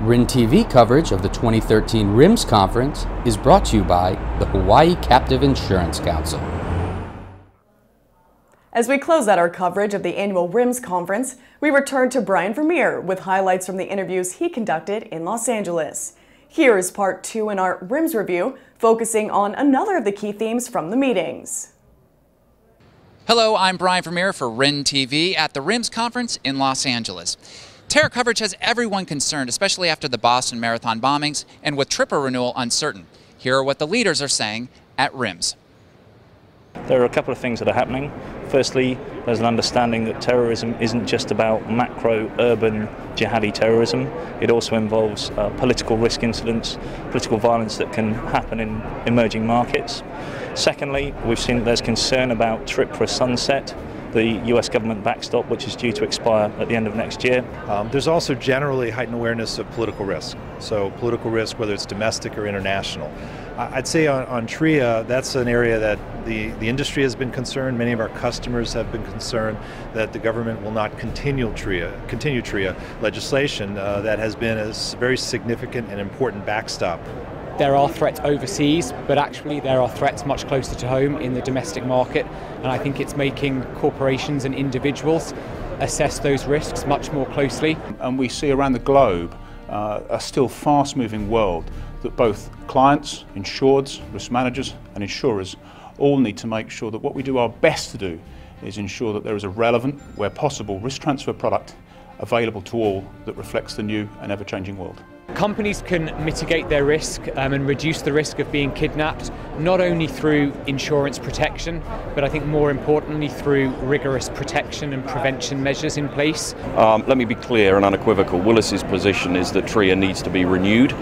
RIN TV coverage of the 2013 RIMS conference is brought to you by the Hawaii Captive Insurance Council. As we close out our coverage of the annual RIMS conference, we return to Brian Vermeer with highlights from the interviews he conducted in Los Angeles. Here is part 2 in our RIMS review, focusing on another of the key themes from the meetings. Hello, I'm Brian Vermeer for RIN TV at the RIMS conference in Los Angeles. Terror coverage has everyone concerned, especially after the Boston Marathon bombings and with TRIPRA renewal uncertain. Here are what the leaders are saying at RIMS. There are a couple of things that are happening. Firstly, there's an understanding that terrorism isn't just about macro, urban, jihadi terrorism. It also involves political risk incidents, political violence that can happen in emerging markets. Secondly, we've seen that there's concern about TRIPRA sunset, the US government backstop, which is due to expire at the end of next year. There's also generally heightened awareness of political risk. So political risk, whether it's domestic or international. I'd say on TRIA, that's an area that the industry has been concerned. Many of our customers have been concerned that the government will not continue TRIA legislation that has been a very significant and important backstop. There are threats overseas, but actually there are threats much closer to home in the domestic market, and I think it's making corporations and individuals assess those risks much more closely. And we see around the globe a still fast-moving world that both clients, insureds, risk managers and insurers all need to make sure that what we do our best to do is ensure that there is a relevant, where possible, risk transfer product available to all that reflects the new and ever-changing world. Companies can mitigate their risk and reduce the risk of being kidnapped, not only through insurance protection, but I think more importantly through rigorous protection and prevention measures in place. Let me be clear and unequivocal. Willis's position is that TRIA needs to be renewed.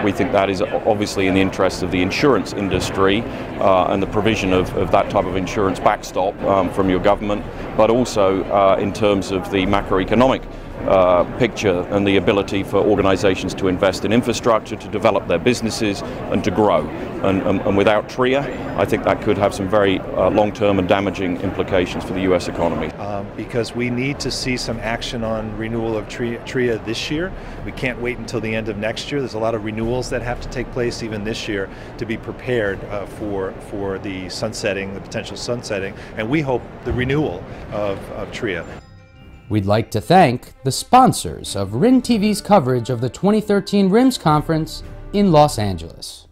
We think that is obviously in the interest of the insurance industry and the provision of that type of insurance backstop from your government, but also in terms of the macroeconomic picture and the ability for organizations to invest in infrastructure, to develop their businesses and to grow. And without TRIA, I think that could have some very long-term and damaging implications for the US economy. Because we need to see some action on renewal of TRIA this year. We can't wait until the end of next year. There's a lot of renewals that have to take place even this year to be prepared for the sunsetting, the potential sunsetting, and we hope the renewal of TRIA. We'd like to thank the sponsors of RIN TV's coverage of the 2013 RIMS conference in Los Angeles.